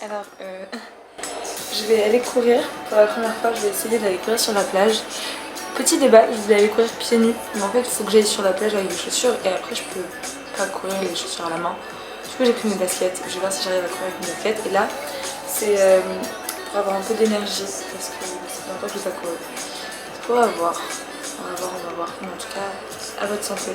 Alors, je vais aller courir. Pour la première fois, je vais essayer d'aller courir sur la plage. Petit débat, je voulais aller courir pieds nus, mais en fait, il faut que j'aille sur la plage avec des chaussures et après, je peux pas courir les chaussures à la main. Du coup, j'ai pris mes baskets. Je vais voir si j'arrive à courir avec mes baskets. Et là, c'est pour avoir un peu d'énergie parce que ça fait longtemps que je n'ai pas couru. On va voir. On va voir, on va voir. Mais en tout cas, à votre santé.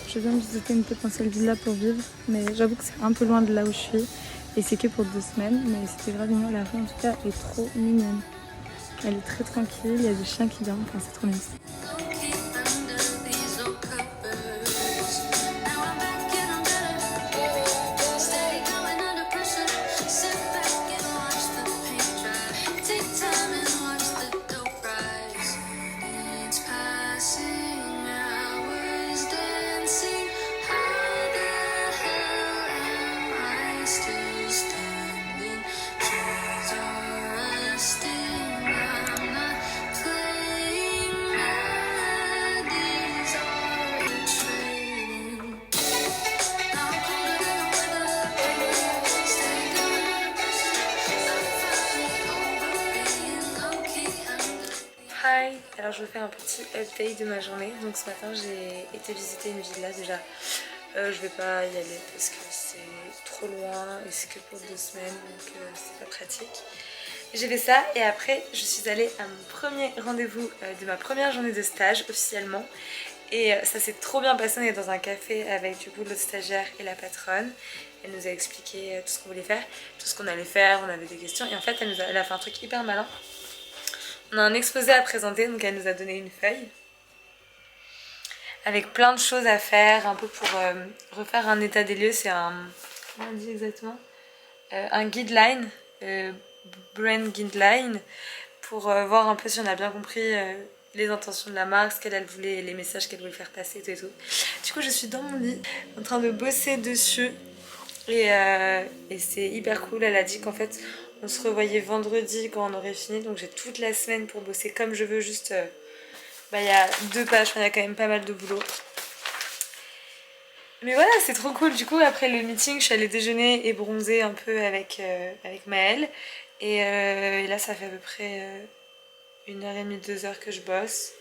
Je viens de visiter une potentielle villa pour vivre, mais j'avoue que c'est un peu loin de là où je suis. Et c'est que pour 2 semaines, mais c'était grave mignon. La rue en tout cas est trop mignonne. Elle est très tranquille, il y a des chiens qui dorment, enfin c'est trop mignon. Hi, alors je vous fais un petit update de ma journée. Donc ce matin j'ai été visiter une villa déjà. Je vais pas y aller parce que c'est trop loin et c'est que pour 2 semaines donc c'est pas pratique. J'ai fait ça et après je suis allée à mon premier rendez-vous de ma première journée de stage officiellement. Et ça s'est trop bien passé, on est dans un café avec du coup l'autre stagiaire et la patronne. Elle nous a expliqué tout ce qu'on voulait faire, tout ce qu'on allait faire, on avait des questions et en fait elle a fait un truc hyper malin. On a un exposé à présenter, donc elle nous a donné une feuille avec plein de choses à faire, un peu pour refaire un état des lieux. C'est un, comment on dit exactement, un guideline, brand guideline, pour voir un peu si on a bien compris les intentions de la marque, ce qu'elle voulait, les messages qu'elle voulait faire passer, tout et tout. Du coup je suis dans mon lit en train de bosser dessus et c'est hyper cool. Elle a dit qu'en fait on se revoyait vendredi quand on aurait fini, donc j'ai toute la semaine pour bosser comme je veux, juste il y a 2 pages, il y a quand même pas mal de boulot. Mais voilà, c'est trop cool. Du coup après le meeting je suis allée déjeuner et bronzer un peu avec Maëlle et là ça fait à peu près 1h30, 2 heures que je bosse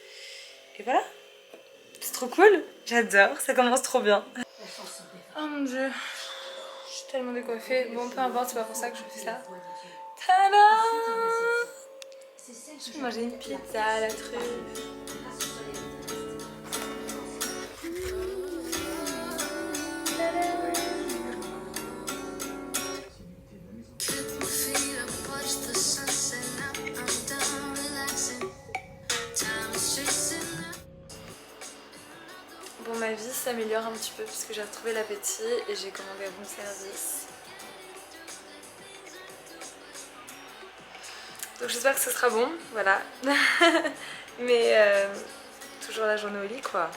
et voilà, c'est trop cool, j'adore, ça commence trop bien. Oh mon dieu, je suis tellement décoiffée. Bon peu importe, c'est pas pour ça que je fais ça. Tada! Je vais manger une pizza à la truffe. Bon, ma vie s'améliore un petit peu puisque j'ai retrouvé l'appétit et j'ai commandé un bon service. Donc j'espère que ce sera bon, voilà. Mais toujours la journée au lit quoi.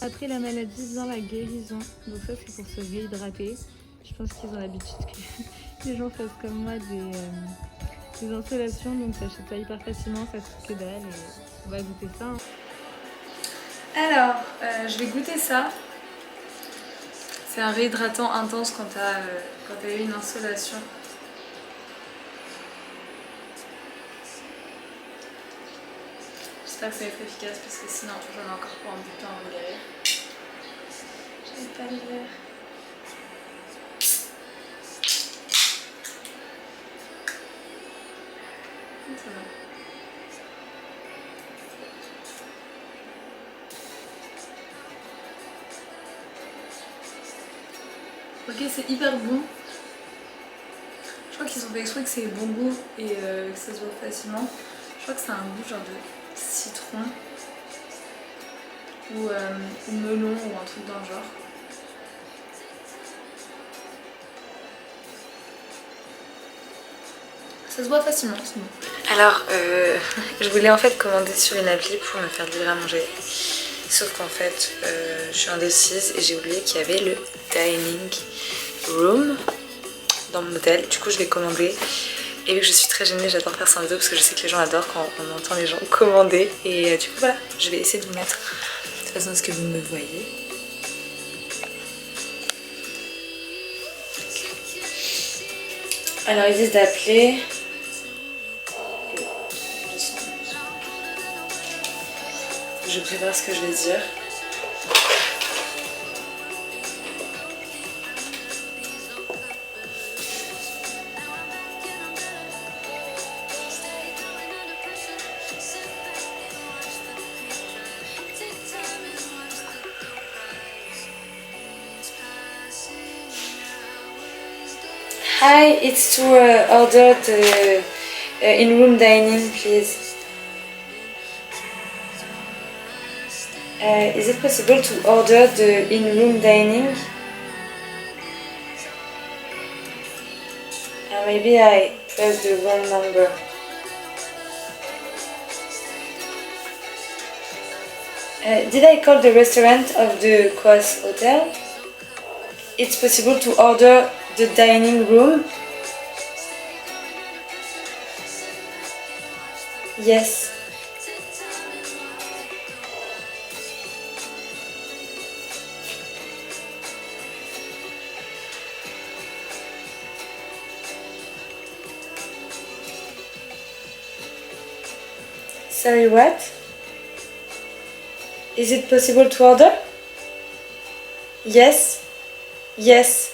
Après la maladie vient la guérison, donc ça c'est pour se réhydrater. Je pense qu'ils ont l'habitude que les gens fassent comme moi des installations, donc ça achète pas hyper facilement, ça coûte que dalle et on va goûter ça. Hein. Alors, je vais goûter ça. C'est un réhydratant intense quand t'as eu une installation. J'espère que ça va être efficace parce que sinon j'en ai encore pour un bout de temps à me guérir. J'ai pas le verre. C'est bon. Ok, c'est hyper bon. Je crois qu'ils ont fait exprès que c'est bon goût et que ça se voit facilement. Je crois que c'est un goût genre de citron. ou melon ou un truc dans le genre. Ça se voit facilement, c'est bon. Alors, je voulais en fait commander sur une appli pour me faire livrer à manger. Sauf qu'en fait, je suis indécise et j'ai oublié qu'il y avait le dining room dans mon hôtel. Du coup, je l'ai commandé. Et vu que je suis très gênée, j'adore faire ça en vidéo parce que je sais que les gens adorent quand on entend les gens commander. Et du coup, voilà, je vais essayer de vous mettre de toute façon ce que vous me voyez. Alors, ils disent d'appeler. Je prépare ce que je vais dire. Hi, it's to order the in-room dining, please. Is it possible to order the in-room dining? Maybe I pressed the wrong number. Did I call the restaurant of the Kos Hotel? It's possible to order the dining room? Yes. Sorry, what? Is it possible to order? Yes. Yes.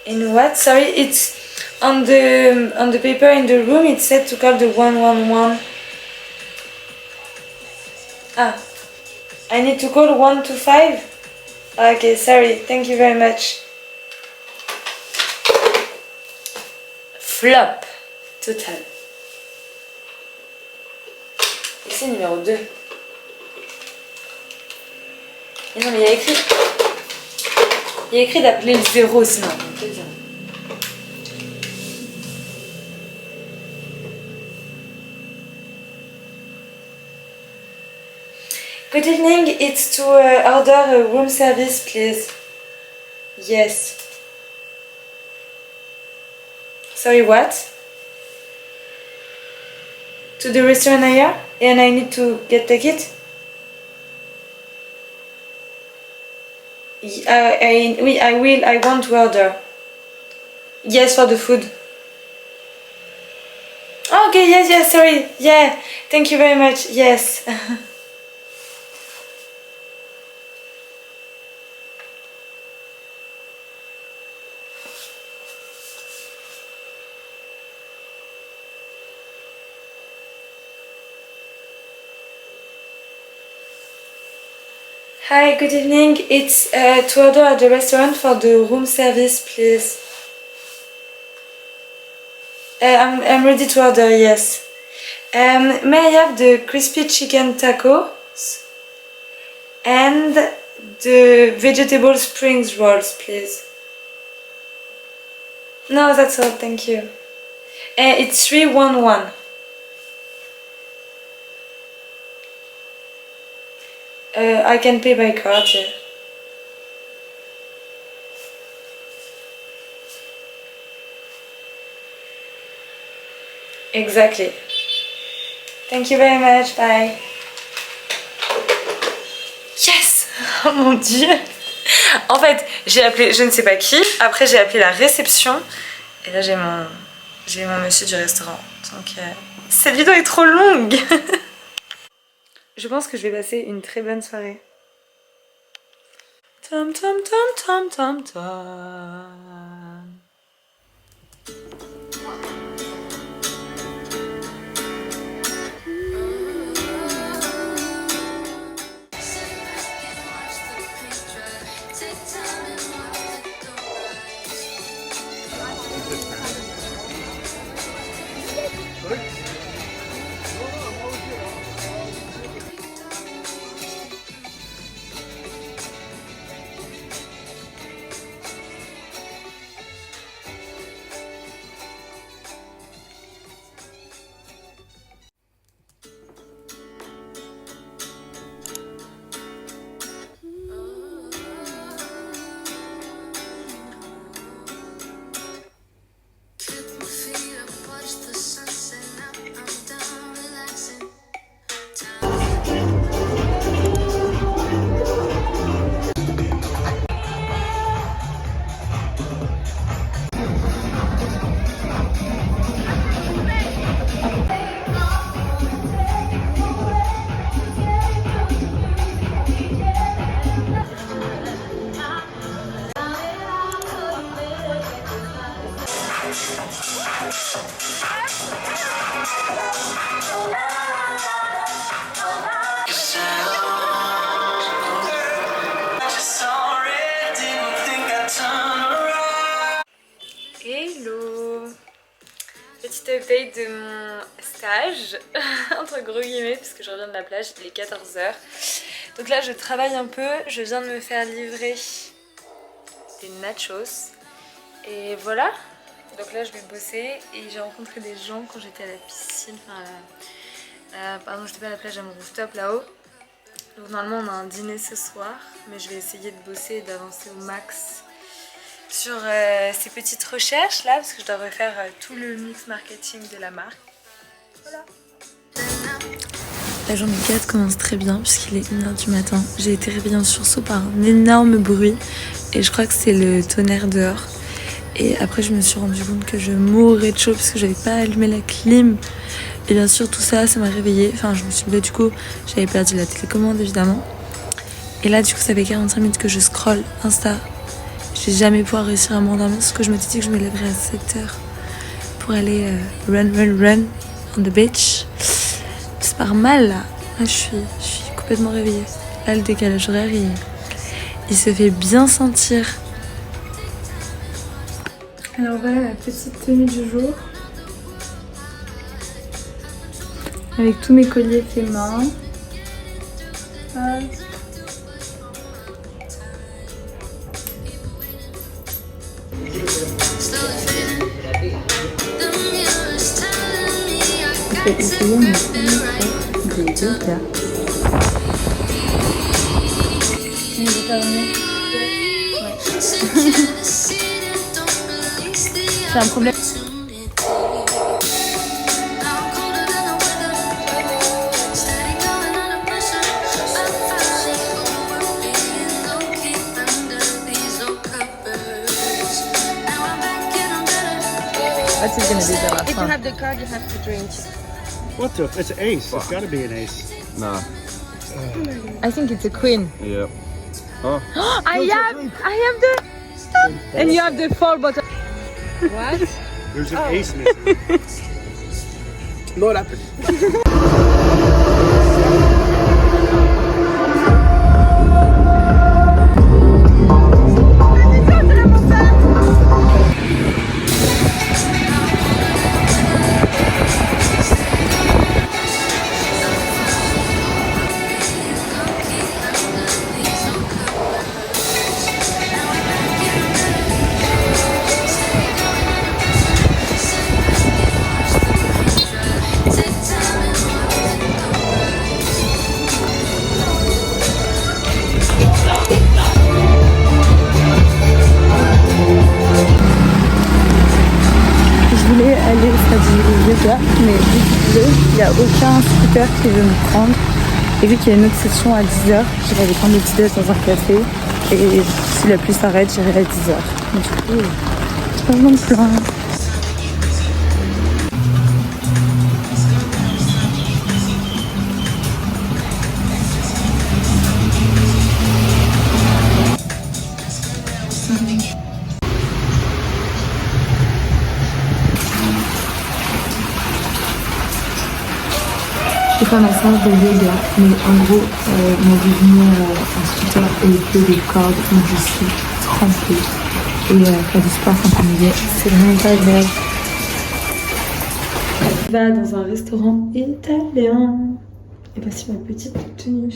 In what? Sorry, it's on the paper in the room. It said to call the 111. Ah, I need to call 125. Okay, sorry. Thank you very much. Flop total. Et c'est numéro 2. Mais non, mais il y a écrit d'appeler le 0 sinon. On peut dire. Good evening, it's to order a room service, please. Yes. Sorry, what? To the restaurant here? And I need to get ticket? I will. I want to order. Yes, for the food. Okay, yes, sorry. Yeah, thank you very much. Yes. Hi, good evening. It's to order at the restaurant for the room service, please. I'm ready to order, yes. May I have the crispy chicken tacos and the vegetable springs rolls, please? No, that's all, thank you. It's 311. I can pay by card, yeah. Exactly. Thank you very much, bye. Yes! Oh mon dieu! En fait, j'ai appelé je ne sais pas qui, après j'ai appelé la réception, et là j'ai mon monsieur du restaurant. Donc cette vidéo est trop longue! Je pense que je vais passer une très bonne soirée. Tom tom tom tom tom tom. Hello! Petite update de mon stage, entre gros guillemets, parce que je reviens de la plage, il est 14h. Donc là je travaille un peu, je viens de me faire livrer des nachos. Et voilà, donc là je vais bosser et j'ai rencontré des gens quand j'étais à la piscine, pardon j'étais pas à la plage, à mon rooftop là-haut. Donc normalement on a un dîner ce soir, mais je vais essayer de bosser et d'avancer au max sur ces petites recherches là, parce que je devrais faire tout le mix marketing de la marque. Voilà. La journée 4 commence très bien puisqu'il est 1h du matin. J'ai été réveillée en sursaut par un énorme bruit et je crois que c'est le tonnerre dehors. Et après je me suis rendu compte que je mourrais de chaud parce que j'avais pas allumé la clim. Et bien sûr tout ça, ça m'a réveillée. Enfin je me suis levée du coup, j'avais perdu la télécommande évidemment. Et là du coup ça fait 45 minutes que je scrolle Insta. Je vais jamais pouvoir réussir à m'endormir parce que je m'étais dit que je me lèverais à 7h pour aller run on the beach. C'est pas mal là. Je suis complètement réveillée. Là le décalage horaire il se fait bien sentir. Alors voilà la petite tenue du jour. Avec tous mes colliers faits main. Je vais essayer mon premier des yoga. C'est un problème. What's it gonna be the last If you one? have the card, you have to drink. What the? It's an ace. It's got to be an ace. Nah. I think it's a queen. Yeah. Oh. I have the and you have the 4 bottom. What? There's an ace missing. No, what happened? Je voulais aller faire du yoga, mais vu qu'il pleut, il n'y a aucun scooter qui veut me prendre. Et vu qu'il y a une autre session à 10h, j'irai aller prendre le petit déj dans un café. Et si la pluie s'arrête, j'irai à 10h. Donc, du coup, c'est pas vraiment plein. Je fais ma séance de yoga, mais en gros, on a dû venir en scooter et il pleut des cordes, donc je suis trempée. Et faire du sport sans familier, c'est vraiment pas agréable. Je vais dans un restaurant italien. Et voici ma petite tenue.